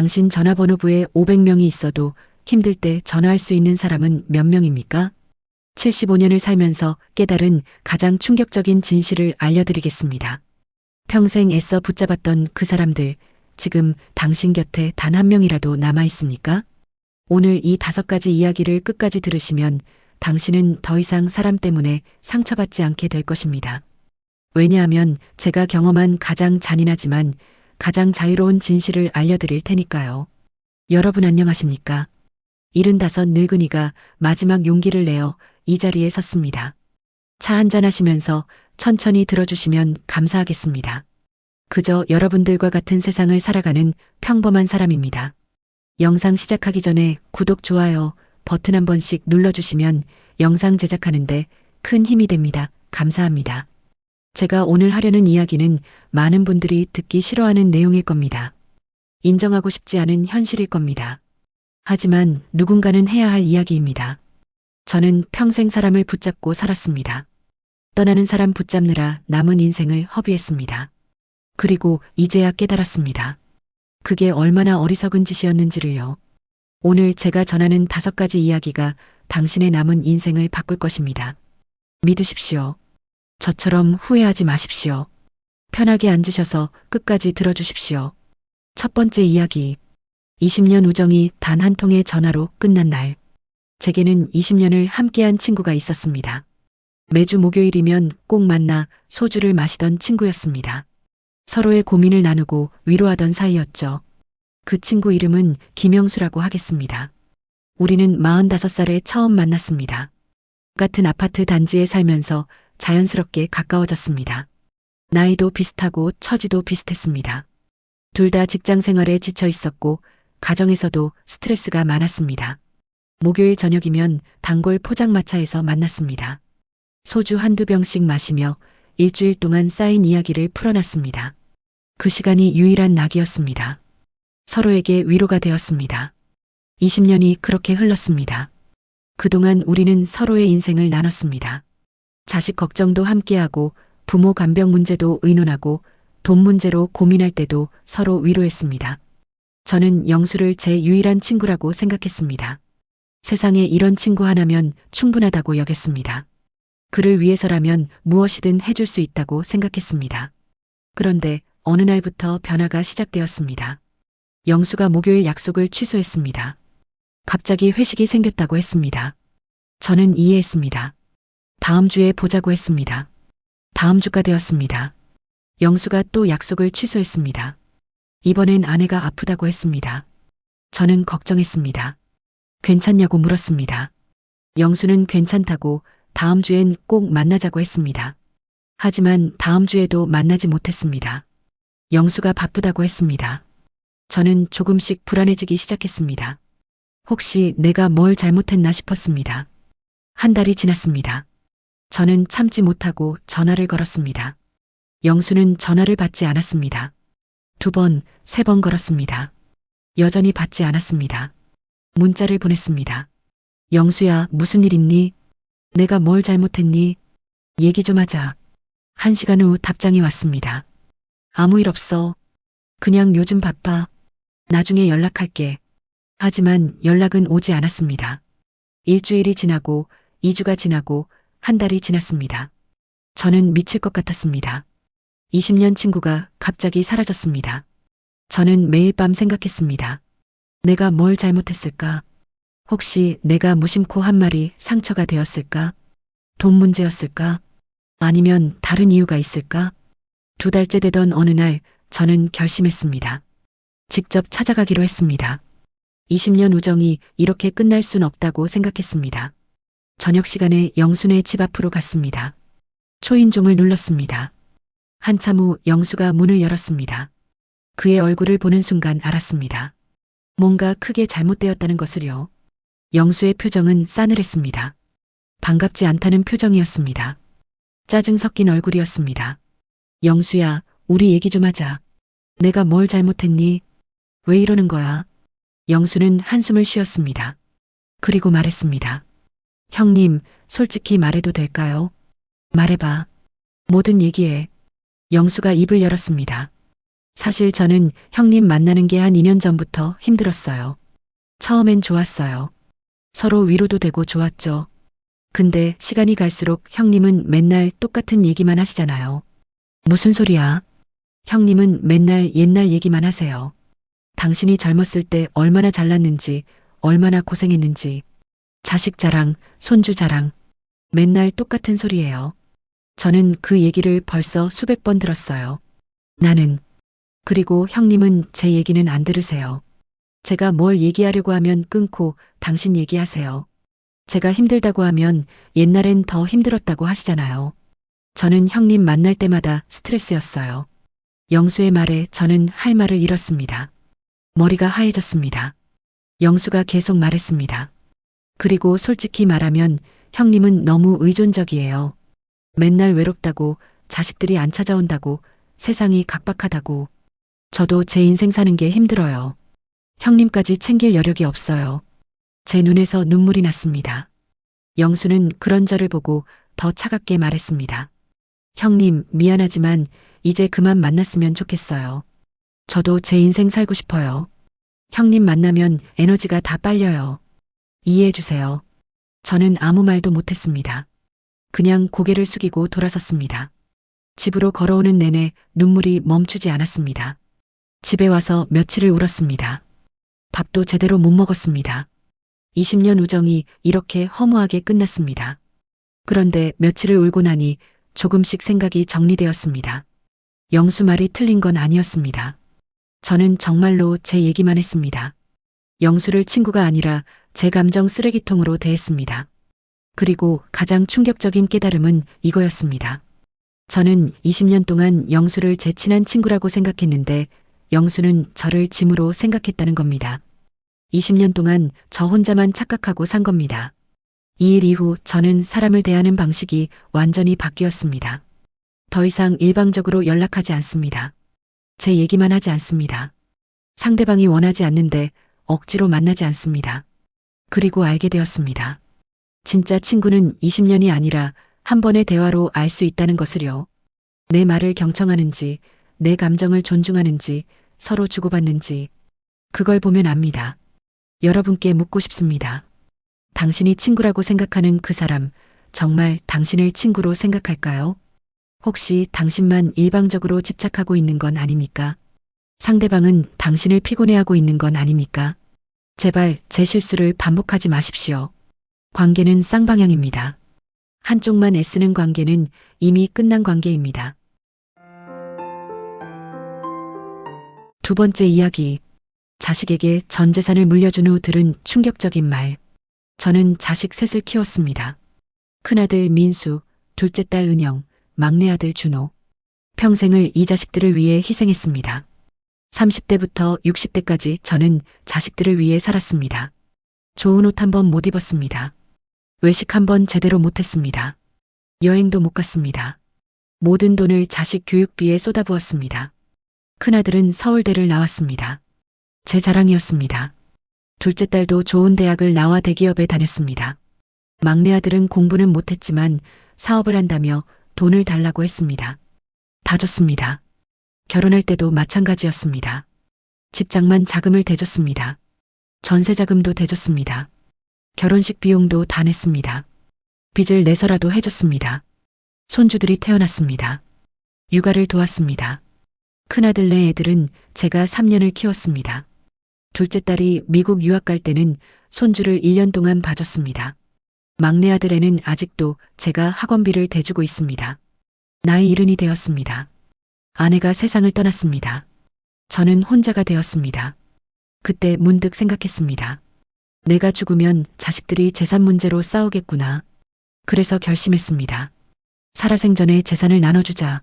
당신 전화번호부에 500명이 있어도 힘들 때 전화할 수 있는 사람은 몇 명입니까? 75년을 살면서 깨달은 가장 충격적인 진실을 알려드리겠습니다. 평생 애써 붙잡았던 그 사람들, 지금 당신 곁에 단 한 명이라도 남아 있습니까? 오늘 이 5가지 이야기를 끝까지 들으시면 당신은 더 이상 사람 때문에 상처받지 않게 될 것입니다. 왜냐하면 제가 경험한 가장 잔인하지만 가장 자유로운 진실을 알려드릴 테니까요. 여러분 안녕하십니까? 75 늙은이가 마지막 용기를 내어 이 자리에 섰습니다. 차 한잔 하시면서 천천히 들어주시면 감사하겠습니다. 그저 여러분들과 같은 세상을 살아가는 평범한 사람입니다. 영상 시작하기 전에 구독, 좋아요 버튼 한 번씩 눌러주시면 영상 제작하는데 큰 힘이 됩니다. 감사합니다. 제가 오늘 하려는 이야기는 많은 분들이 듣기 싫어하는 내용일 겁니다. 인정하고 싶지 않은 현실일 겁니다. 하지만 누군가는 해야 할 이야기입니다. 저는 평생 사람을 붙잡고 살았습니다. 떠나는 사람 붙잡느라 남은 인생을 허비했습니다. 그리고 이제야 깨달았습니다. 그게 얼마나 어리석은 짓이었는지를요. 오늘 제가 전하는 5가지 이야기가 당신의 남은 인생을 바꿀 것입니다. 믿으십시오. 저처럼 후회하지 마십시오. 편하게 앉으셔서 끝까지 들어주십시오. 첫 번째 이야기. 20년 우정이 단 한 통의 전화로 끝난 날. 제게는 20년을 함께한 친구가 있었습니다. 매주 목요일이면 꼭 만나 소주를 마시던 친구였습니다. 서로의 고민을 나누고 위로하던 사이였죠. 그 친구 이름은 김영수라고 하겠습니다. 우리는 45살에 처음 만났습니다. 같은 아파트 단지에 살면서 자연스럽게 가까워졌습니다. 나이도 비슷하고 처지도 비슷했습니다. 둘 다 직장 생활에 지쳐 있었고 가정에서도 스트레스가 많았습니다. 목요일 저녁이면 단골 포장마차에서 만났습니다. 소주 한두 병씩 마시며 일주일 동안 쌓인 이야기를 풀어놨습니다. 그 시간이 유일한 낙이었습니다. 서로에게 위로가 되었습니다. 20년이 그렇게 흘렀습니다. 그동안 우리는 서로의 인생을 나눴습니다. 자식 걱정도 함께하고 부모 간병 문제도 의논하고 돈 문제로 고민할 때도 서로 위로했습니다. 저는 영수를 제 유일한 친구라고 생각했습니다. 세상에 이런 친구 하나면 충분하다고 여겼습니다. 그를 위해서라면 무엇이든 해줄 수 있다고 생각했습니다. 그런데 어느 날부터 변화가 시작되었습니다. 영수가 목요일 약속을 취소했습니다. 갑자기 회식이 생겼다고 했습니다. 저는 이해했습니다. 다음 주에 보자고 했습니다. 다음 주가 되었습니다. 영수가 또 약속을 취소했습니다. 이번엔 아내가 아프다고 했습니다. 저는 걱정했습니다. 괜찮냐고 물었습니다. 영수는 괜찮다고 다음 주엔 꼭 만나자고 했습니다. 하지만 다음 주에도 만나지 못했습니다. 영수가 바쁘다고 했습니다. 저는 조금씩 불안해지기 시작했습니다. 혹시 내가 뭘 잘못했나 싶었습니다. 한 달이 지났습니다. 저는 참지 못하고 전화를 걸었습니다. 영수는 전화를 받지 않았습니다. 2번, 3번 걸었습니다. 여전히 받지 않았습니다. 문자를 보냈습니다. 영수야, 무슨 일 있니? 내가 뭘 잘못했니? 얘기 좀 하자. 1시간 후 답장이 왔습니다. 아무 일 없어. 그냥 요즘 바빠. 나중에 연락할게. 하지만 연락은 오지 않았습니다. 일주일이 지나고 2주가 지나고 한 달이 지났습니다. 저는 미칠 것 같았습니다. 20년 친구가 갑자기 사라졌습니다. 저는 매일 밤 생각했습니다. 내가 뭘 잘못했을까? 혹시 내가 무심코 한 말이 상처가 되었을까? 돈 문제였을까? 아니면 다른 이유가 있을까? 2달째 되던 어느 날 저는 결심했습니다. 직접 찾아가기로 했습니다. 20년 우정이 이렇게 끝날 순 없다고 생각했습니다. 저녁 시간에 영수네 집 앞으로 갔습니다. 초인종을 눌렀습니다. 한참 후 영수가 문을 열었습니다. 그의 얼굴을 보는 순간 알았습니다. 뭔가 크게 잘못되었다는 것을요. 영수의 표정은 싸늘했습니다. 반갑지 않다는 표정이었습니다. 짜증 섞인 얼굴이었습니다. 영수야, 우리 얘기 좀 하자. 내가 뭘 잘못했니? 왜 이러는 거야? 영수는 한숨을 쉬었습니다. 그리고 말했습니다. 형님, 솔직히 말해도 될까요? 말해봐. 뭐든 얘기해. 영수가 입을 열었습니다. 사실 저는 형님 만나는 게 한 2년 전부터 힘들었어요. 처음엔 좋았어요. 서로 위로도 되고 좋았죠. 근데 시간이 갈수록 형님은 맨날 똑같은 얘기만 하시잖아요. 무슨 소리야? 형님은 맨날 옛날 얘기만 하세요. 당신이 젊었을 때 얼마나 잘났는지, 얼마나 고생했는지, 자식 자랑, 손주 자랑, 맨날 똑같은 소리예요. 저는 그 얘기를 벌써 수백 번 들었어요. 나는. 그리고 형님은 제 얘기는 안 들으세요. 제가 뭘 얘기하려고 하면 끊고 당신 얘기하세요. 제가 힘들다고 하면 옛날엔 더 힘들었다고 하시잖아요. 저는 형님 만날 때마다 스트레스였어요. 영수의 말에 저는 할 말을 잃었습니다. 머리가 하얘졌습니다. 영수가 계속 말했습니다. 그리고 솔직히 말하면 형님은 너무 의존적이에요. 맨날 외롭다고, 자식들이 안 찾아온다고, 세상이 각박하다고. 저도 제 인생 사는 게 힘들어요. 형님까지 챙길 여력이 없어요. 제 눈에서 눈물이 났습니다. 영수는 그런 저를 보고 더 차갑게 말했습니다. 형님, 미안하지만 이제 그만 만났으면 좋겠어요. 저도 제 인생 살고 싶어요. 형님 만나면 에너지가 다 빨려요. 이해해 주세요. 저는 아무 말도 못했습니다. 그냥 고개를 숙이고 돌아섰습니다. 집으로 걸어오는 내내 눈물이 멈추지 않았습니다. 집에 와서 며칠을 울었습니다. 밥도 제대로 못 먹었습니다. 20년 우정이 이렇게 허무하게 끝났습니다. 그런데 며칠을 울고 나니 조금씩 생각이 정리되었습니다. 영수 말이 틀린 건 아니었습니다. 저는 정말로 제 얘기만 했습니다. 영수를 친구가 아니라 제 감정 쓰레기통으로 대했습니다. 그리고 가장 충격적인 깨달음은 이거였습니다. 저는 20년 동안 영수를 제 친한 친구라고 생각했는데 영수는 저를 짐으로 생각했다는 겁니다. 20년 동안 저 혼자만 착각하고 산 겁니다. 이 일 이후 저는 사람을 대하는 방식이 완전히 바뀌었습니다. 더 이상 일방적으로 연락하지 않습니다. 제 얘기만 하지 않습니다. 상대방이 원하지 않는데 억지로 만나지 않습니다. 그리고 알게 되었습니다. 진짜 친구는 20년이 아니라 한 번의 대화로 알 수 있다는 것을요. 내 말을 경청하는지, 내 감정을 존중하는지, 서로 주고받는지, 그걸 보면 압니다. 여러분께 묻고 싶습니다. 당신이 친구라고 생각하는 그 사람, 정말 당신을 친구로 생각할까요? 혹시 당신만 일방적으로 집착하고 있는 건 아닙니까? 상대방은 당신을 피곤해하고 있는 건 아닙니까? 제발 제 실수를 반복하지 마십시오. 관계는 쌍방향입니다. 한쪽만 애쓰는 관계는 이미 끝난 관계입니다. 두 번째 이야기. 자식에게 전 재산을 물려준 후 들은 충격적인 말. 저는 자식 셋을 키웠습니다. 큰아들 민수, 둘째 딸 은영, 막내 아들 준호. 평생을 이 자식들을 위해 희생했습니다. 30대부터 60대까지 저는 자식들을 위해 살았습니다. 좋은 옷 한 번 못 입었습니다. 외식 한 번 제대로 못했습니다. 여행도 못 갔습니다. 모든 돈을 자식 교육비에 쏟아부었습니다. 큰아들은 서울대를 나왔습니다. 제 자랑이었습니다. 둘째 딸도 좋은 대학을 나와 대기업에 다녔습니다. 막내 아들은 공부는 못했지만 사업을 한다며 돈을 달라고 했습니다. 다 줬습니다. 결혼할 때도 마찬가지였습니다. 집장만 자금을 대줬습니다. 전세 자금도 대줬습니다. 결혼식 비용도 다 냈습니다. 빚을 내서라도 해줬습니다. 손주들이 태어났습니다. 육아를 도왔습니다. 큰아들 네 애들은 제가 3년을 키웠습니다. 둘째 딸이 미국 유학 갈 때는 손주를 1년 동안 봐줬습니다. 막내 아들 애는 아직도 제가 학원비를 대주고 있습니다. 나이 70이 되었습니다. 아내가 세상을 떠났습니다. 저는 혼자가 되었습니다. 그때 문득 생각했습니다. 내가 죽으면 자식들이 재산 문제로 싸우겠구나. 그래서 결심했습니다. 살아생전에 재산을 나눠주자.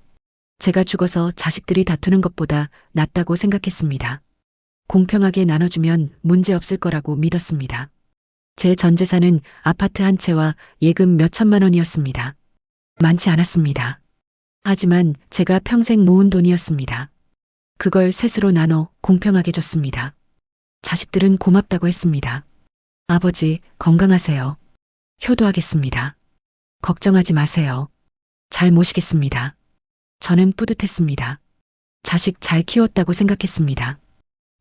제가 죽어서 자식들이 다투는 것보다 낫다고 생각했습니다. 공평하게 나눠주면 문제 없을 거라고 믿었습니다. 제 전 재산은 아파트 한 채와 예금 몇 천만 원이었습니다. 많지 않았습니다. 하지만 제가 평생 모은 돈이었습니다. 그걸 셋으로 나눠 공평하게 줬습니다. 자식들은 고맙다고 했습니다. 아버지, 건강하세요. 효도하겠습니다. 걱정하지 마세요. 잘 모시겠습니다. 저는 뿌듯했습니다. 자식 잘 키웠다고 생각했습니다.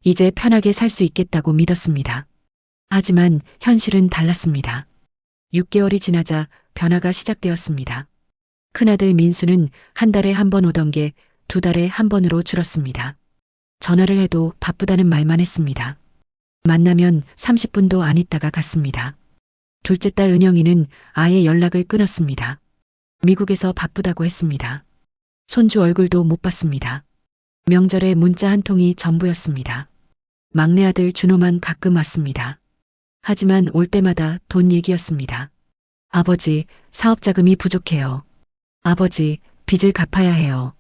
이제 편하게 살 수 있겠다고 믿었습니다. 하지만 현실은 달랐습니다. 6개월이 지나자 변화가 시작되었습니다. 큰아들 민수는 한 달에 한 번 오던 게 2달에 한 번으로 줄었습니다. 전화를 해도 바쁘다는 말만 했습니다. 만나면 30분도 안 있다가 갔습니다. 둘째 딸 은영이는 아예 연락을 끊었습니다. 미국에서 바쁘다고 했습니다. 손주 얼굴도 못 봤습니다. 명절에 문자 한 통이 전부였습니다. 막내 아들 준호만 가끔 왔습니다. 하지만 올 때마다 돈 얘기였습니다. 아버지, 사업 자금이 부족해요. 아버지, 빚을 갚아야 해요.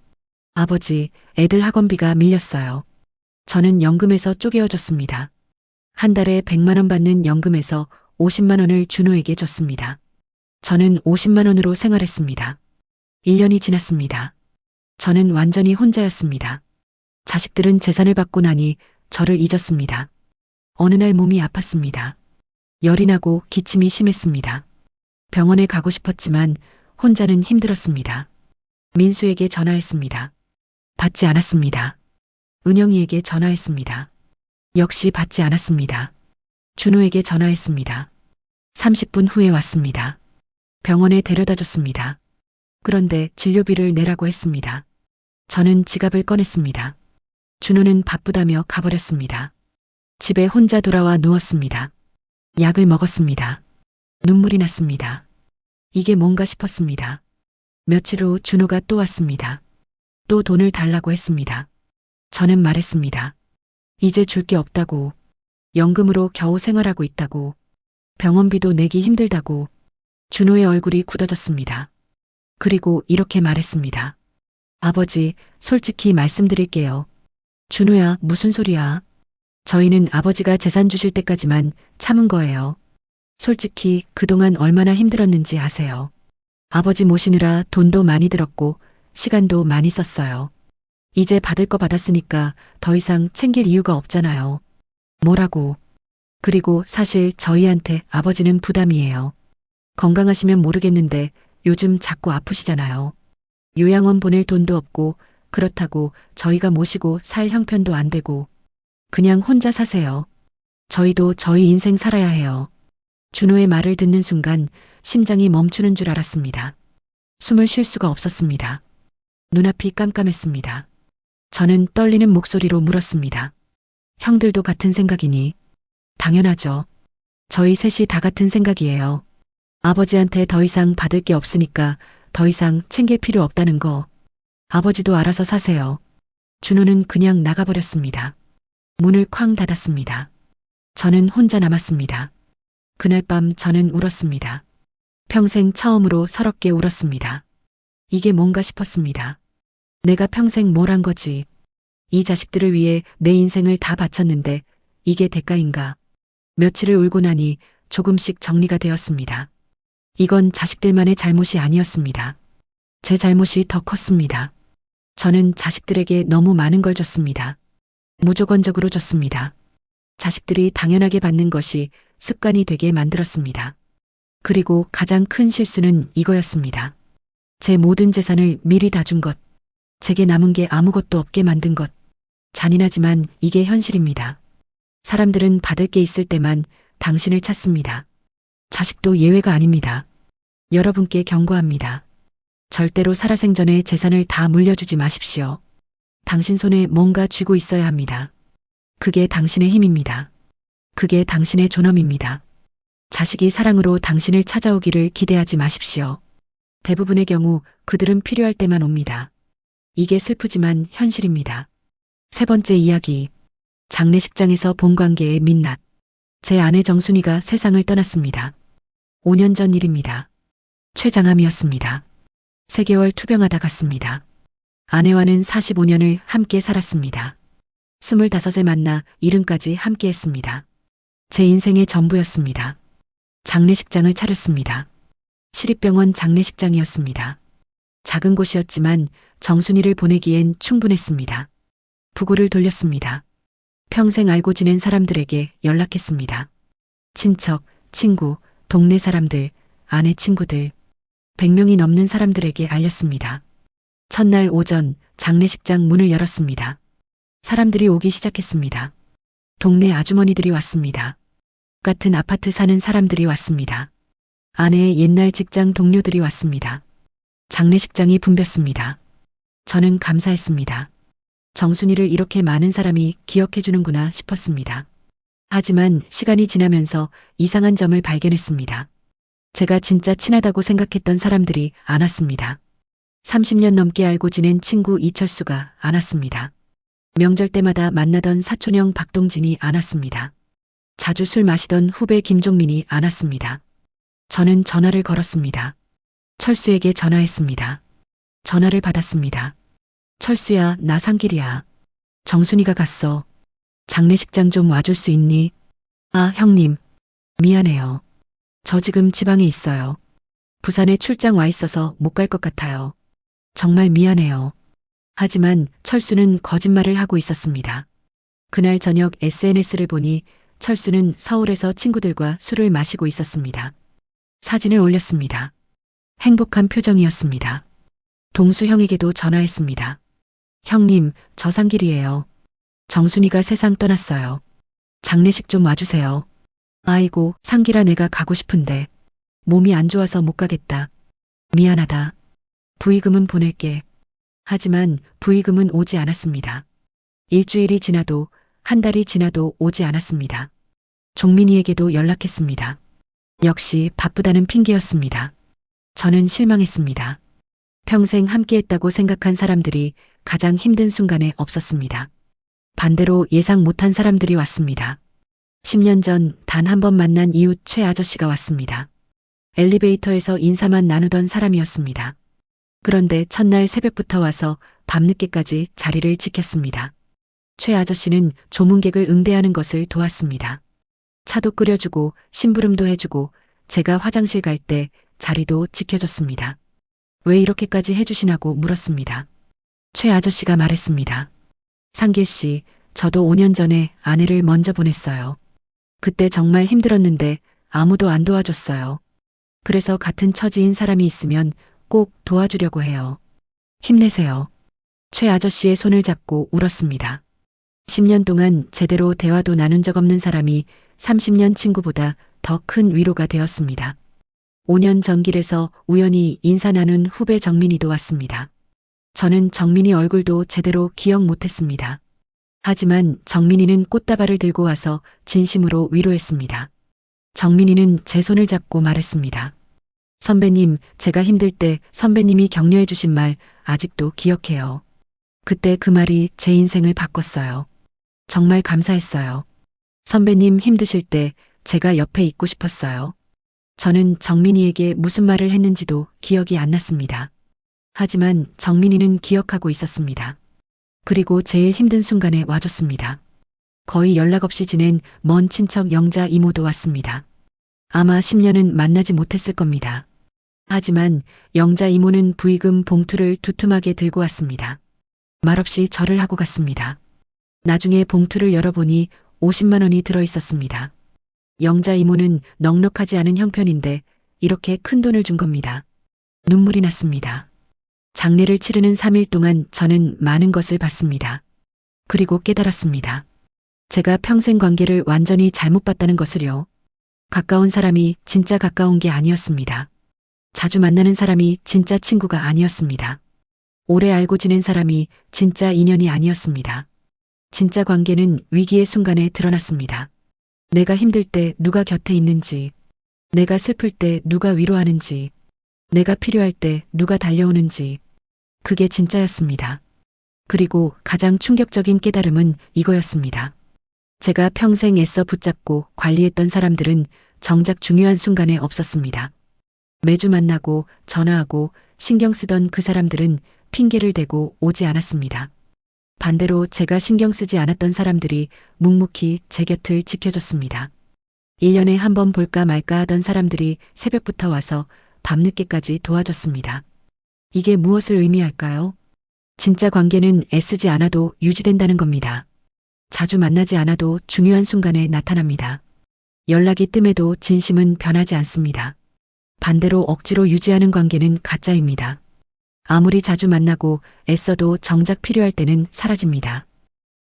아버지, 애들 학원비가 밀렸어요. 저는 연금에서 쪼개어졌습니다. 한 달에 100만 원 받는 연금에서 50만 원을 준호에게 줬습니다. 저는 50만 원으로 생활했습니다. 1년이 지났습니다. 저는 완전히 혼자였습니다. 자식들은 재산을 받고 나니 저를 잊었습니다. 어느 날 몸이 아팠습니다. 열이 나고 기침이 심했습니다. 병원에 가고 싶었지만 혼자는 힘들었습니다. 민수에게 전화했습니다. 받지 않았습니다. 은영이에게 전화했습니다. 역시 받지 않았습니다. 준호에게 전화했습니다. 30분 후에 왔습니다. 병원에 데려다 줬습니다. 그런데 진료비를 내라고 했습니다. 저는 지갑을 꺼냈습니다. 준호는 바쁘다며 가버렸습니다. 집에 혼자 돌아와 누웠습니다. 약을 먹었습니다. 눈물이 났습니다. 이게 뭔가 싶었습니다. 며칠 후 준호가 또 왔습니다. 또 돈을 달라고 했습니다. 저는 말했습니다. 이제 줄 게 없다고. 연금으로 겨우 생활하고 있다고. 병원비도 내기 힘들다고. 준호의 얼굴이 굳어졌습니다. 그리고 이렇게 말했습니다. 아버지, 솔직히 말씀드릴게요. 준호야, 무슨 소리야. 저희는 아버지가 재산 주실 때까지만 참은 거예요. 솔직히 그동안 얼마나 힘들었는지 아세요. 아버지 모시느라 돈도 많이 들었고 시간도 많이 썼어요. 이제 받을 거 받았으니까 더 이상 챙길 이유가 없잖아요. 뭐라고. 그리고 사실 저희한테 아버지는 부담이에요. 건강하시면 모르겠는데 요즘 자꾸 아프시잖아요. 요양원 보낼 돈도 없고 그렇다고 저희가 모시고 살 형편도 안 되고 그냥 혼자 사세요. 저희도 저희 인생 살아야 해요. 준호의 말을 듣는 순간 심장이 멈추는 줄 알았습니다. 숨을 쉴 수가 없었습니다. 눈앞이 깜깜했습니다. 저는 떨리는 목소리로 물었습니다. 형들도 같은 생각이니? 당연하죠. 저희 셋이 다 같은 생각이에요. 아버지한테 더 이상 받을 게 없으니까 더 이상 챙길 필요 없다는 거. 아버지도 알아서 사세요. 준호는 그냥 나가버렸습니다. 문을 쾅 닫았습니다. 저는 혼자 남았습니다. 그날 밤 저는 울었습니다. 평생 처음으로 서럽게 울었습니다. 이게 뭔가 싶었습니다. 내가 평생 뭘 한 거지. 이 자식들을 위해 내 인생을 다 바쳤는데 이게 대가인가. 며칠을 울고 나니 조금씩 정리가 되었습니다. 이건 자식들만의 잘못이 아니었습니다. 제 잘못이 더 컸습니다. 저는 자식들에게 너무 많은 걸 줬습니다. 무조건적으로 줬습니다. 자식들이 당연하게 받는 것이 습관이 되게 만들었습니다. 그리고 가장 큰 실수는 이거였습니다. 제 모든 재산을 미리 다 준 것. 제게 남은 게 아무것도 없게 만든 것. 잔인하지만 이게 현실입니다. 사람들은 받을 게 있을 때만 당신을 찾습니다. 자식도 예외가 아닙니다. 여러분께 경고합니다. 절대로 살아생전에 재산을 다 물려주지 마십시오. 당신 손에 뭔가 쥐고 있어야 합니다. 그게 당신의 힘입니다. 그게 당신의 존엄입니다. 자식이 사랑으로 당신을 찾아오기를 기대하지 마십시오. 대부분의 경우 그들은 필요할 때만 옵니다. 이게 슬프지만 현실입니다. 세 번째 이야기. 장례식장에서 본 관계의 민낯. 제 아내 정순이가 세상을 떠났습니다. 5년 전 일입니다. 췌장암이었습니다. 3개월 투병하다 갔습니다. 아내와는 45년을 함께 살았습니다. 25에 만나 70까지 함께 했습니다. 제 인생의 전부였습니다. 장례식장을 차렸습니다. 시립병원 장례식장이었습니다. 작은 곳이었지만 정순이를 보내기엔 충분했습니다. 부고를 돌렸습니다. 평생 알고 지낸 사람들에게 연락했습니다. 친척, 친구, 동네 사람들, 아내 친구들, 100명이 넘는 사람들에게 알렸습니다. 첫날 오전 장례식장 문을 열었습니다. 사람들이 오기 시작했습니다. 동네 아주머니들이 왔습니다. 같은 아파트 사는 사람들이 왔습니다. 아내의 옛날 직장 동료들이 왔습니다. 장례식장이 붐볐습니다. 저는 감사했습니다. 정순이를 이렇게 많은 사람이 기억해 주는구나 싶었습니다. 하지만 시간이 지나면서 이상한 점을 발견했습니다. 제가 진짜 친하다고 생각했던 사람들이 안 왔습니다. 30년 넘게 알고 지낸 친구 이철수가 안 왔습니다. 명절 때마다 만나던 사촌형 박동진이 안 왔습니다. 자주 술 마시던 후배 김종민이 안 왔습니다. 저는 전화를 걸었습니다. 철수에게 전화했습니다. 전화를 받았습니다. 철수야, 나 상길이야. 정순이가 갔어. 장례식장 좀 와줄 수 있니? 아, 형님. 미안해요. 저 지금 지방에 있어요. 부산에 출장 와 있어서 못 갈 것 같아요. 정말 미안해요. 하지만 철수는 거짓말을 하고 있었습니다. 그날 저녁 SNS를 보니 철수는 서울에서 친구들과 술을 마시고 있었습니다. 사진을 올렸습니다. 행복한 표정이었습니다. 동수 형에게도 전화했습니다. 형님, 저 상길이에요. 정순이가 세상 떠났어요. 장례식 좀 와주세요. 아이고, 상길아, 내가 가고 싶은데 몸이 안 좋아서 못 가겠다. 미안하다. 부의금은 보낼게. 하지만 부의금은 오지 않았습니다. 일주일이 지나도 한 달이 지나도 오지 않았습니다. 종민이에게도 연락했습니다. 역시 바쁘다는 핑계였습니다. 저는 실망했습니다. 평생 함께했다고 생각한 사람들이 가장 힘든 순간에 없었습니다. 반대로 예상 못한 사람들이 왔습니다. 10년 전 단 한 번 만난 이웃 최 아저씨가 왔습니다. 엘리베이터에서 인사만 나누던 사람이었습니다. 그런데 첫날 새벽부터 와서 밤늦게까지 자리를 지켰습니다. 최 아저씨는 조문객을 응대하는 것을 도왔습니다. 차도 끓여주고 심부름도 해주고 제가 화장실 갈 때 자리도 지켜줬습니다. 왜 이렇게까지 해주시냐고 물었습니다. 최 아저씨가 말했습니다. 상길 씨, 저도 5년 전에 아내를 먼저 보냈어요. 그때 정말 힘들었는데 아무도 안 도와줬어요. 그래서 같은 처지인 사람이 있으면 꼭 도와주려고 해요. 힘내세요. 최 아저씨의 손을 잡고 울었습니다. 10년 동안 제대로 대화도 나눈 적 없는 사람이 30년 친구보다 더 큰 위로가 되었습니다. 5년 전 길에서 우연히 인사 나눈 후배 정민이도 왔습니다. 저는 정민이 얼굴도 제대로 기억 못했습니다. 하지만 정민이는 꽃다발을 들고 와서 진심으로 위로했습니다. 정민이는 제 손을 잡고 말했습니다. 선배님, 제가 힘들 때 선배님이 격려해 주신 말 아직도 기억해요. 그때 그 말이 제 인생을 바꿨어요. 정말 감사했어요. 선배님 힘드실 때 제가 옆에 있고 싶었어요. 저는 정민이에게 무슨 말을 했는지도 기억이 안 났습니다. 하지만 정민이는 기억하고 있었습니다. 그리고 제일 힘든 순간에 와줬습니다. 거의 연락 없이 지낸 먼 친척 영자 이모도 왔습니다. 아마 10년은 만나지 못했을 겁니다. 하지만 영자 이모는 부의금 봉투를 두툼하게 들고 왔습니다. 말없이 절을 하고 갔습니다. 나중에 봉투를 열어보니 50만 원이 들어 있었습니다. 영자 이모는 넉넉하지 않은 형편인데 이렇게 큰 돈을 준 겁니다. 눈물이 났습니다. 장례를 치르는 3일 동안 저는 많은 것을 봤습니다. 그리고 깨달았습니다. 제가 평생 관계를 완전히 잘못 봤다는 것을요. 가까운 사람이 진짜 가까운 게 아니었습니다. 자주 만나는 사람이 진짜 친구가 아니었습니다. 오래 알고 지낸 사람이 진짜 인연이 아니었습니다. 진짜 관계는 위기의 순간에 드러났습니다. 내가 힘들 때 누가 곁에 있는지, 내가 슬플 때 누가 위로하는지, 내가 필요할 때 누가 달려오는지, 그게 진짜였습니다. 그리고 가장 충격적인 깨달음은 이거였습니다. 제가 평생 애써 붙잡고 관리했던 사람들은 정작 중요한 순간에 없었습니다. 매주 만나고 전화하고 신경 쓰던 그 사람들은 핑계를 대고 오지 않았습니다. 반대로 제가 신경 쓰지 않았던 사람들이 묵묵히 제 곁을 지켜줬습니다. 1년에 한 번 볼까 말까 하던 사람들이 새벽부터 와서 밤늦게까지 도와줬습니다. 이게 무엇을 의미할까요? 진짜 관계는 애쓰지 않아도 유지된다는 겁니다. 자주 만나지 않아도 중요한 순간에 나타납니다. 연락이 뜸해도 진심은 변하지 않습니다. 반대로 억지로 유지하는 관계는 가짜입니다. 아무리 자주 만나고 애써도 정작 필요할 때는 사라집니다.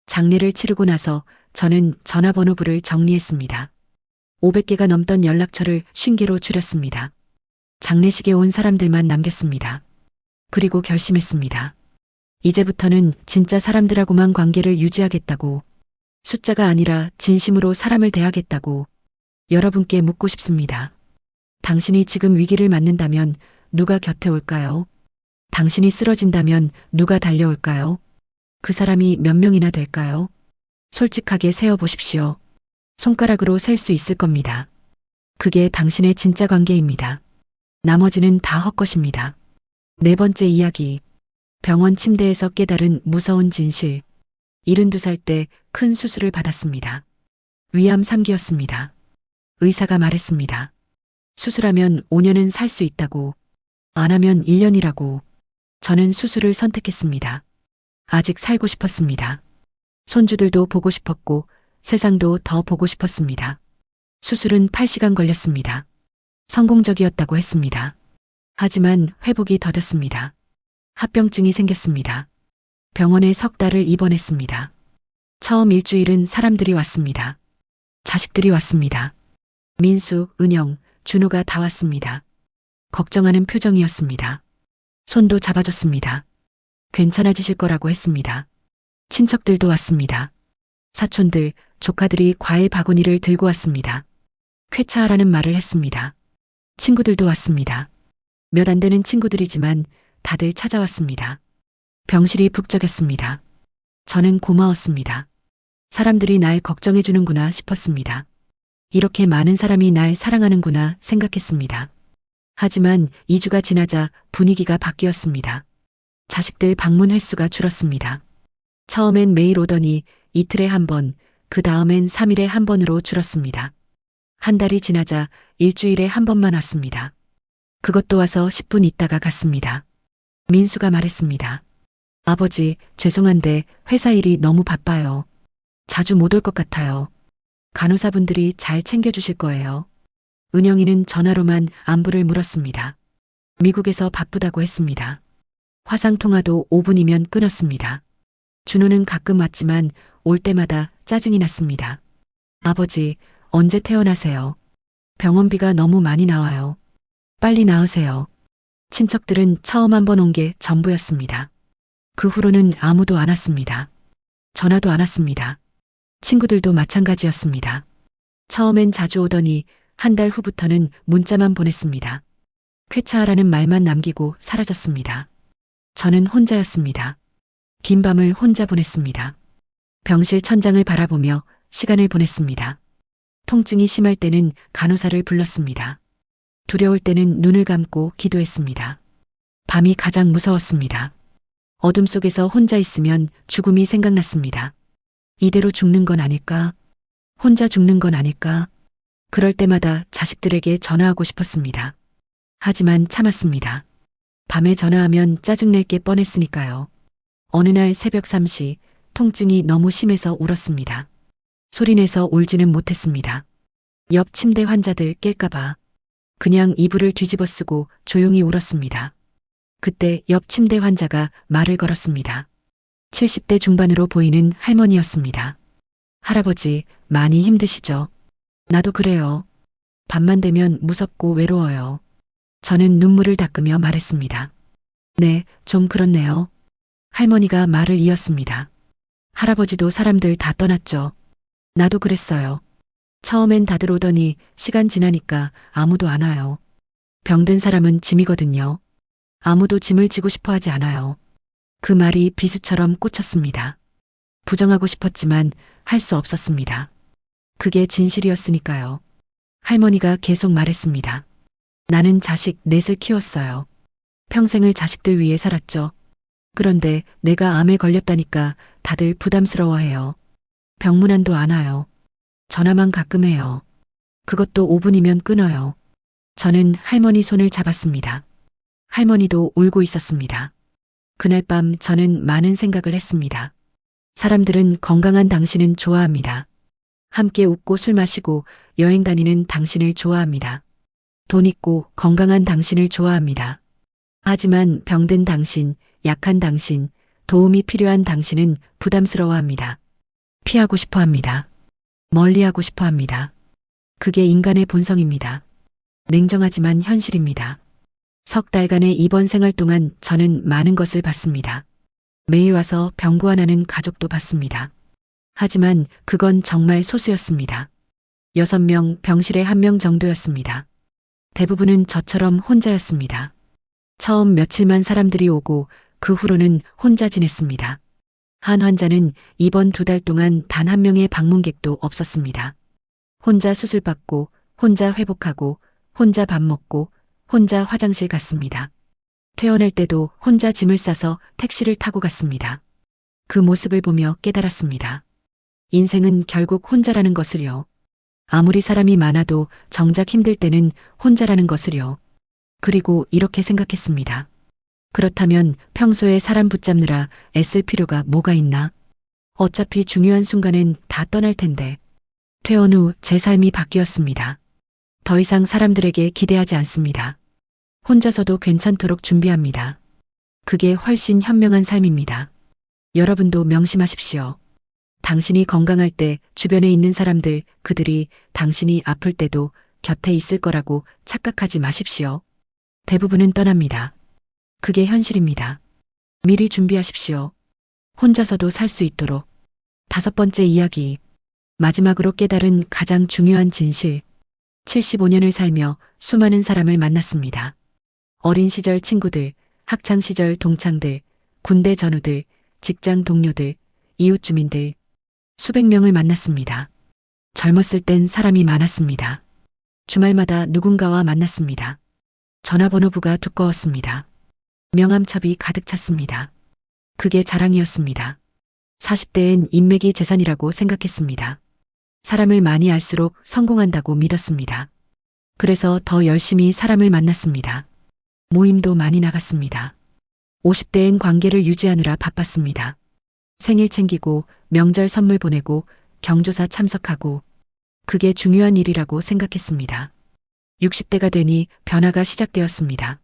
장례를 치르고 나서 저는 전화번호부를 정리했습니다. 500개가 넘던 연락처를 50개로 줄였습니다. 장례식에 온 사람들만 남겼습니다. 그리고 결심했습니다. 이제부터는 진짜 사람들하고만 관계를 유지하겠다고, 숫자가 아니라 진심으로 사람을 대하겠다고 여러분께 묻고 싶습니다. 당신이 지금 위기를 맞는다면 누가 곁에 올까요? 당신이 쓰러진다면 누가 달려올까요? 그 사람이 몇 명이나 될까요? 솔직하게 세어보십시오. 손가락으로 셀 수 있을 겁니다. 그게 당신의 진짜 관계입니다. 나머지는 다 헛것입니다. 네 번째 이야기. 병원 침대에서 깨달은 무서운 진실. 72살 때 큰 수술을 받았습니다. 위암 3기였습니다. 의사가 말했습니다. 수술하면 5년은 살 수 있다고, 안 하면 1년이라고. 저는 수술을 선택했습니다. 아직 살고 싶었습니다. 손주들도 보고 싶었고 세상도 더 보고 싶었습니다. 수술은 8시간 걸렸습니다. 성공적이었다고 했습니다. 하지만 회복이 더뎠습니다. 합병증이 생겼습니다. 병원에 석 달을 입원했습니다. 처음 일주일은 사람들이 왔습니다. 자식들이 왔습니다. 민수, 은영, 준호가 다 왔습니다. 걱정하는 표정이었습니다. 손도 잡아줬습니다. 괜찮아지실 거라고 했습니다. 친척들도 왔습니다. 사촌들, 조카들이 과일 바구니를 들고 왔습니다. 쾌차하라는 말을 했습니다. 친구들도 왔습니다. 몇 안 되는 친구들이지만 다들 찾아왔습니다. 병실이 북적였습니다. 저는 고마웠습니다. 사람들이 날 걱정해 주는구나 싶었습니다. 이렇게 많은 사람이 날 사랑하는구나 생각했습니다. 하지만 2주가 지나자 분위기가 바뀌었습니다. 자식들 방문 횟수가 줄었습니다. 처음엔 매일 오더니 이틀에 한 번, 그 다음엔 3일에 한 번으로 줄었습니다. 한 달이 지나자 일주일에 한 번만 왔습니다. 그것도 와서 10분 있다가 갔습니다. 민수가 말했습니다. 아버지, 죄송한데 회사 일이 너무 바빠요. 자주 못 올 것 같아요. 간호사분들이 잘 챙겨주실 거예요. 은영이는 전화로만 안부를 물었습니다. 미국에서 바쁘다고 했습니다. 화상통화도 5분이면 끊었습니다. 준호는 가끔 왔지만 올 때마다 짜증이 났습니다. 아버지, 언제 퇴원하세요? 병원비가 너무 많이 나와요. 빨리 나으세요. 친척들은 처음 한 번 온 게 전부였습니다. 그 후로는 아무도 안 왔습니다. 전화도 안 왔습니다. 친구들도 마찬가지였습니다. 처음엔 자주 오더니 한 달 후부터는 문자만 보냈습니다. 쾌차하라는 말만 남기고 사라졌습니다. 저는 혼자였습니다. 긴 밤을 혼자 보냈습니다. 병실 천장을 바라보며 시간을 보냈습니다. 통증이 심할 때는 간호사를 불렀습니다. 두려울 때는 눈을 감고 기도했습니다. 밤이 가장 무서웠습니다. 어둠 속에서 혼자 있으면 죽음이 생각났습니다. 이대로 죽는 건 아닐까? 혼자 죽는 건 아닐까? 그럴 때마다 자식들에게 전화하고 싶었습니다. 하지만 참았습니다. 밤에 전화하면 짜증낼 게 뻔했으니까요. 어느 날 새벽 3시 통증이 너무 심해서 울었습니다. 소리내서 울지는 못했습니다. 옆 침대 환자들 깰까봐 그냥 이불을 뒤집어 쓰고 조용히 울었습니다. 그때 옆 침대 환자가 말을 걸었습니다. 70대 중반으로 보이는 할머니였습니다. 할아버지, 많이 힘드시죠? 나도 그래요. 밤만 되면 무섭고 외로워요. 저는 눈물을 닦으며 말했습니다. 네, 좀 그렇네요. 할머니가 말을 이었습니다. 할아버지도 사람들 다 떠났죠. 나도 그랬어요. 처음엔 다들 오더니 시간 지나니까 아무도 안 와요. 병든 사람은 짐이거든요. 아무도 짐을 지고 싶어 하지 않아요. 그 말이 비수처럼 꽂혔습니다. 부정하고 싶었지만 할 수 없었습니다. 그게 진실이었으니까요. 할머니가 계속 말했습니다. 나는 자식 넷을 키웠어요. 평생을 자식들 위해 살았죠. 그런데 내가 암에 걸렸다니까 다들 부담스러워해요. 병문안도 안 와요. 전화만 가끔 해요. 그것도 5분이면 끊어요. 저는 할머니 손을 잡았습니다. 할머니도 울고 있었습니다. 그날 밤 저는 많은 생각을 했습니다. 사람들은 건강한 당신은 좋아합니다. 함께 웃고 술 마시고 여행 다니는 당신을 좋아합니다. 돈 있고 건강한 당신을 좋아합니다. 하지만 병든 당신, 약한 당신, 도움이 필요한 당신은 부담스러워합니다. 피하고 싶어 합니다. 멀리하고 싶어 합니다. 그게 인간의 본성입니다. 냉정하지만 현실입니다. 석 달간의 입원 생활 동안 저는 많은 것을 봤습니다. 매일 와서 병 구안하는 가족도 봤습니다. 하지만 그건 정말 소수였습니다. 6명, 병실에 1명 정도였습니다. 대부분은 저처럼 혼자였습니다. 처음 며칠만 사람들이 오고 그 후로는 혼자 지냈습니다. 한 환자는 입원 2달 동안 단 1명의 방문객도 없었습니다. 혼자 수술받고, 혼자 회복하고, 혼자 밥 먹고, 혼자 화장실 갔습니다. 퇴원할 때도 혼자 짐을 싸서 택시를 타고 갔습니다. 그 모습을 보며 깨달았습니다. 인생은 결국 혼자라는 것을요. 아무리 사람이 많아도 정작 힘들 때는 혼자라는 것을요. 그리고 이렇게 생각했습니다. 그렇다면 평소에 사람 붙잡느라 애쓸 필요가 뭐가 있나? 어차피 중요한 순간엔 다 떠날 텐데. 퇴원 후 제 삶이 바뀌었습니다. 더 이상 사람들에게 기대하지 않습니다. 혼자서도 괜찮도록 준비합니다. 그게 훨씬 현명한 삶입니다. 여러분도 명심하십시오. 당신이 건강할 때 주변에 있는 사람들, 그들이 당신이 아플 때도 곁에 있을 거라고 착각하지 마십시오. 대부분은 떠납니다. 그게 현실입니다. 미리 준비하십시오. 혼자서도 살 수 있도록. 5번째 이야기. 마지막으로 깨달은 가장 중요한 진실. 75년을 살며 수많은 사람을 만났습니다. 어린 시절 친구들, 학창 시절 동창들, 군대 전우들, 직장 동료들, 이웃 주민들, 수백 명을 만났습니다. 젊었을 땐 사람이 많았습니다. 주말마다 누군가와 만났습니다. 전화번호부가 두꺼웠습니다. 명함첩이 가득 찼습니다. 그게 자랑이었습니다. 40대엔 인맥이 재산이라고 생각했습니다. 사람을 많이 알수록 성공한다고 믿었습니다. 그래서 더 열심히 사람을 만났습니다. 모임도 많이 나갔습니다. 50대엔 관계를 유지하느라 바빴습니다. 생일 챙기고 명절 선물 보내고 경조사 참석하고 그게 중요한 일이라고 생각했습니다. 60대가 되니 변화가 시작되었습니다.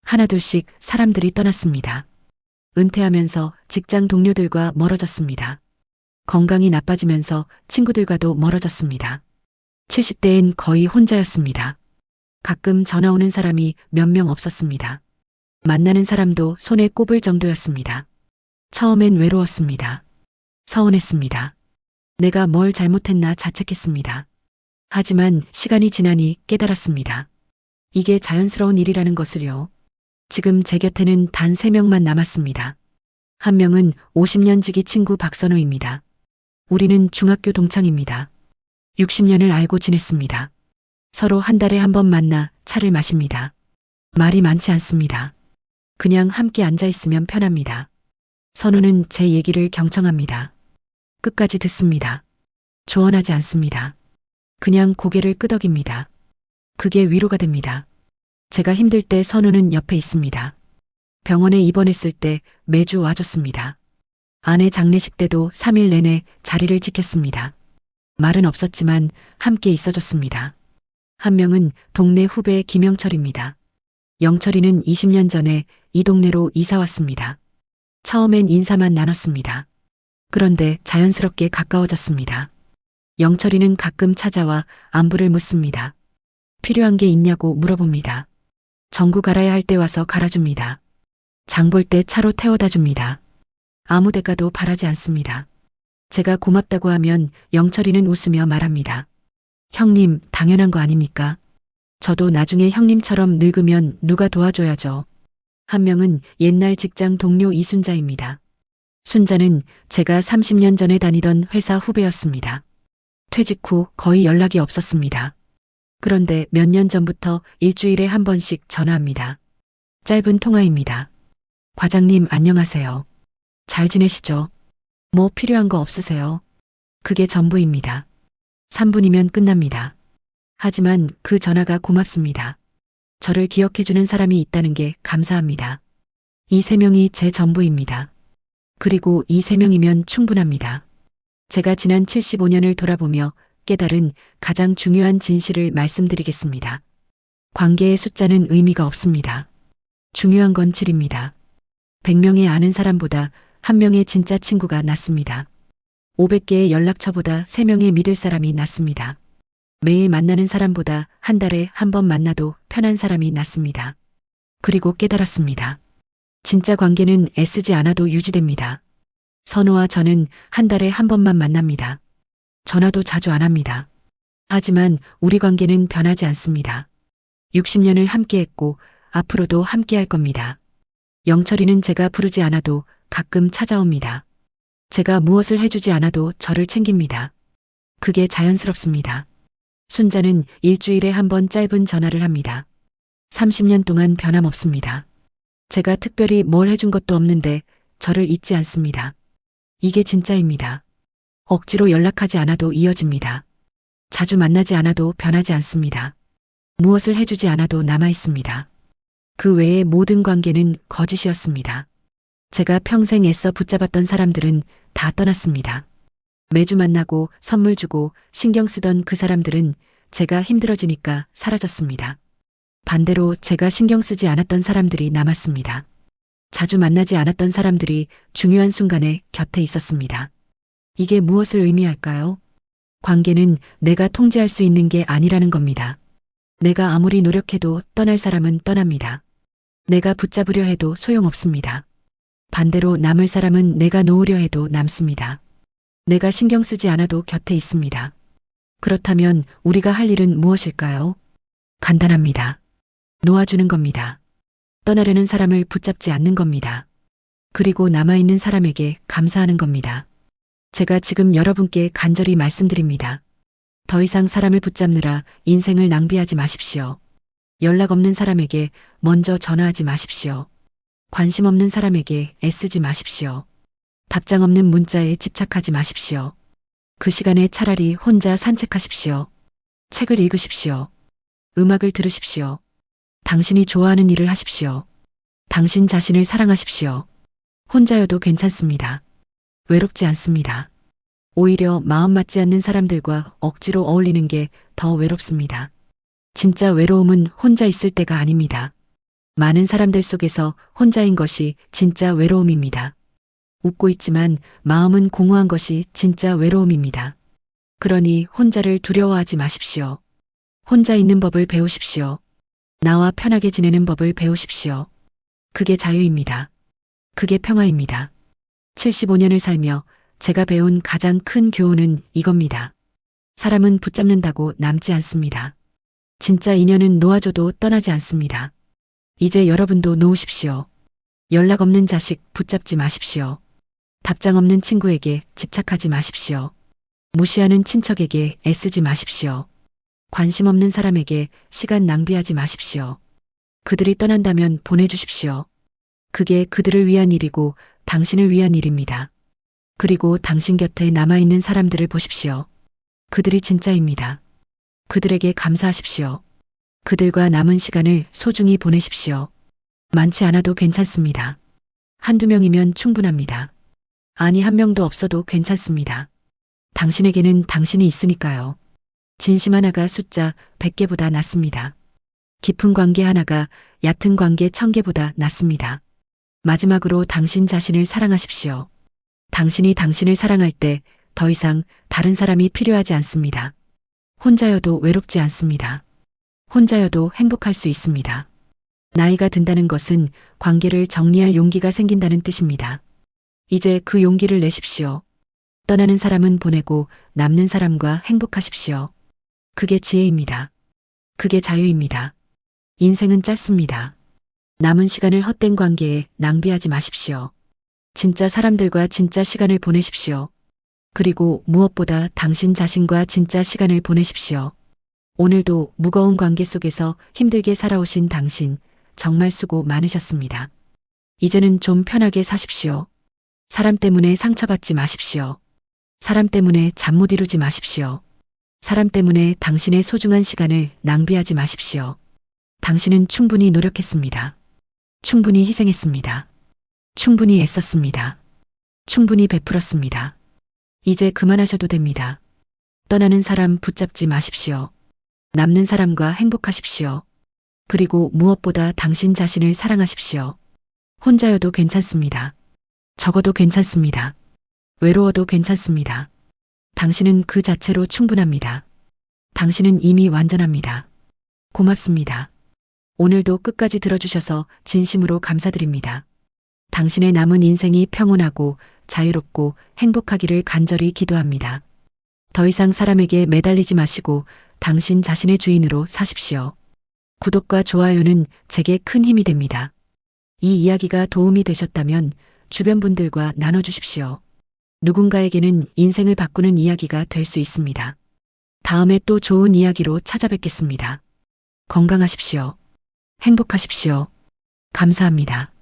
하나둘씩 사람들이 떠났습니다. 은퇴하면서 직장 동료들과 멀어졌습니다. 건강이 나빠지면서 친구들과도 멀어졌습니다. 70대엔 거의 혼자였습니다. 가끔 전화 오는 사람이 몇 명 없었습니다. 만나는 사람도 손에 꼽을 정도였습니다. 처음엔 외로웠습니다. 서운했습니다. 내가 뭘 잘못했나 자책했습니다. 하지만 시간이 지나니 깨달았습니다. 이게 자연스러운 일이라는 것을요. 지금 제 곁에는 단 3명만 남았습니다. 한 명은 50년 지기 친구 박선호입니다. 우리는 중학교 동창입니다. 60년을 알고 지냈습니다. 서로 한 달에 한 번 만나 차를 마십니다. 말이 많지 않습니다. 그냥 함께 앉아 있으면 편합니다. 선호는 제 얘기를 경청합니다. 끝까지 듣습니다. 조언하지 않습니다. 그냥 고개를 끄덕입니다. 그게 위로가 됩니다. 제가 힘들 때 선우는 옆에 있습니다. 병원에 입원했을 때 매주 와줬습니다. 아내 장례식 때도 3일 내내 자리를 지켰습니다. 말은 없었지만 함께 있어줬습니다. 한 명은 동네 후배 김영철입니다. 영철이는 20년 전에 이 동네로 이사 왔습니다. 처음엔 인사만 나눴습니다. 그런데 자연스럽게 가까워졌습니다. 영철이는 가끔 찾아와 안부를 묻습니다. 필요한 게 있냐고 물어봅니다. 전구 갈아야 할 때 와서 갈아줍니다. 장 볼 때 차로 태워다 줍니다. 아무 대가도 바라지 않습니다. 제가 고맙다고 하면 영철이는 웃으며 말합니다. 형님, 당연한 거 아닙니까? 저도 나중에 형님처럼 늙으면 누가 도와줘야죠. 한 명은 옛날 직장 동료 이순자입니다. 순자는 제가 30년 전에 다니던 회사 후배였습니다. 퇴직 후 거의 연락이 없었습니다. 그런데 몇 년 전부터 일주일에 한 번씩 전화합니다. 짧은 통화입니다. 과장님 안녕하세요. 잘 지내시죠? 뭐 필요한 거 없으세요? 그게 전부입니다. 3분이면 끝납니다. 하지만 그 전화가 고맙습니다. 저를 기억해주는 사람이 있다는 게 감사합니다. 이 3명이 제 전부입니다. 그리고 이 3명이면 충분합니다. 제가 지난 75년을 돌아보며 깨달은 가장 중요한 진실을 말씀드리겠습니다. 관계의 숫자는 의미가 없습니다. 중요한 건 질입니다. 100명의 아는 사람보다 1명의 진짜 친구가 낫습니다. 500개의 연락처보다 3명의 믿을 사람이 낫습니다. 매일 만나는 사람보다 한 달에 한 번 만나도 편한 사람이 낫습니다. 그리고 깨달았습니다. 진짜 관계는 애쓰지 않아도 유지됩니다. 선우와 저는 한 달에 한 번만 만납니다. 전화도 자주 안 합니다. 하지만 우리 관계는 변하지 않습니다. 60년을 함께했고 앞으로도 함께할 겁니다. 영철이는 제가 부르지 않아도 가끔 찾아옵니다. 제가 무엇을 해주지 않아도 저를 챙깁니다. 그게 자연스럽습니다. 순자는 일주일에 한 번 짧은 전화를 합니다. 30년 동안 변함없습니다. 제가 특별히 뭘 해준 것도 없는데 저를 잊지 않습니다. 이게 진짜입니다. 억지로 연락하지 않아도 이어집니다. 자주 만나지 않아도 변하지 않습니다. 무엇을 해주지 않아도 남아 있습니다. 그 외의 모든 관계는 거짓이었습니다. 제가 평생 애써 붙잡았던 사람들은 다 떠났습니다. 매주 만나고 선물 주고 신경 쓰던 그 사람들은 제가 힘들어지니까 사라졌습니다. 반대로 제가 신경 쓰지 않았던 사람들이 남았습니다. 자주 만나지 않았던 사람들이 중요한 순간에 곁에 있었습니다. 이게 무엇을 의미할까요? 관계는 내가 통제할 수 있는 게 아니라는 겁니다. 내가 아무리 노력해도 떠날 사람은 떠납니다. 내가 붙잡으려 해도 소용없습니다. 반대로 남을 사람은 내가 놓으려 해도 남습니다. 내가 신경 쓰지 않아도 곁에 있습니다. 그렇다면 우리가 할 일은 무엇일까요? 간단합니다. 놓아주는 겁니다. 떠나려는 사람을 붙잡지 않는 겁니다. 그리고 남아있는 사람에게 감사하는 겁니다. 제가 지금 여러분께 간절히 말씀드립니다. 더 이상 사람을 붙잡느라 인생을 낭비하지 마십시오. 연락 없는 사람에게 먼저 전화하지 마십시오. 관심 없는 사람에게 애쓰지 마십시오. 답장 없는 문자에 집착하지 마십시오. 그 시간에 차라리 혼자 산책하십시오. 책을 읽으십시오. 음악을 들으십시오. 당신이 좋아하는 일을 하십시오. 당신 자신을 사랑하십시오. 혼자여도 괜찮습니다. 외롭지 않습니다. 오히려 마음 맞지 않는 사람들과 억지로 어울리는 게 더 외롭습니다. 진짜 외로움은 혼자 있을 때가 아닙니다. 많은 사람들 속에서 혼자인 것이 진짜 외로움입니다. 웃고 있지만 마음은 공허한 것이 진짜 외로움입니다. 그러니 혼자를 두려워하지 마십시오. 혼자 있는 법을 배우십시오. 나와 편하게 지내는 법을 배우십시오. 그게 자유입니다. 그게 평화입니다. 75년을 살며 제가 배운 가장 큰 교훈은 이겁니다. 사람은 붙잡는다고 남지 않습니다. 진짜 인연은 놓아줘도 떠나지 않습니다. 이제 여러분도 놓으십시오. 연락 없는 자식 붙잡지 마십시오. 답장 없는 친구에게 집착하지 마십시오. 무시하는 친척에게 애쓰지 마십시오. 관심 없는 사람에게 시간 낭비하지 마십시오. 그들이 떠난다면 보내주십시오. 그게 그들을 위한 일이고 당신을 위한 일입니다. 그리고 당신 곁에 남아있는 사람들을 보십시오. 그들이 진짜입니다. 그들에게 감사하십시오. 그들과 남은 시간을 소중히 보내십시오. 많지 않아도 괜찮습니다. 한두 명이면 충분합니다. 아니, 한 명도 없어도 괜찮습니다. 당신에게는 당신이 있으니까요. 진심 하나가 숫자 100개보다 낫습니다. 깊은 관계 하나가 얕은 관계 1000개보다 낫습니다. 마지막으로 당신 자신을 사랑하십시오. 당신이 당신을 사랑할 때 더 이상 다른 사람이 필요하지 않습니다. 혼자여도 외롭지 않습니다. 혼자여도 행복할 수 있습니다. 나이가 든다는 것은 관계를 정리할 용기가 생긴다는 뜻입니다. 이제 그 용기를 내십시오. 떠나는 사람은 보내고 남는 사람과 행복하십시오. 그게 지혜입니다. 그게 자유입니다. 인생은 짧습니다. 남은 시간을 헛된 관계에 낭비하지 마십시오. 진짜 사람들과 진짜 시간을 보내십시오. 그리고 무엇보다 당신 자신과 진짜 시간을 보내십시오. 오늘도 무거운 관계 속에서 힘들게 살아오신 당신, 정말 수고 많으셨습니다. 이제는 좀 편하게 사십시오. 사람 때문에 상처받지 마십시오. 사람 때문에 잠 못 이루지 마십시오. 사람 때문에 당신의 소중한 시간을 낭비하지 마십시오. 당신은 충분히 노력했습니다. 충분히 희생했습니다. 충분히 애썼습니다. 충분히 베풀었습니다. 이제 그만하셔도 됩니다. 떠나는 사람 붙잡지 마십시오. 남는 사람과 행복하십시오. 그리고 무엇보다 당신 자신을 사랑하십시오. 혼자여도 괜찮습니다. 적어도 괜찮습니다. 외로워도 괜찮습니다. 당신은 그 자체로 충분합니다. 당신은 이미 완전합니다. 고맙습니다. 오늘도 끝까지 들어주셔서 진심으로 감사드립니다. 당신의 남은 인생이 평온하고 자유롭고 행복하기를 간절히 기도합니다. 더 이상 사람에게 매달리지 마시고 당신 자신의 주인으로 사십시오. 구독과 좋아요는 제게 큰 힘이 됩니다. 이 이야기가 도움이 되셨다면 주변 분들과 나눠주십시오. 누군가에게는 인생을 바꾸는 이야기가 될 수 있습니다. 다음에 또 좋은 이야기로 찾아뵙겠습니다. 건강하십시오. 행복하십시오. 감사합니다.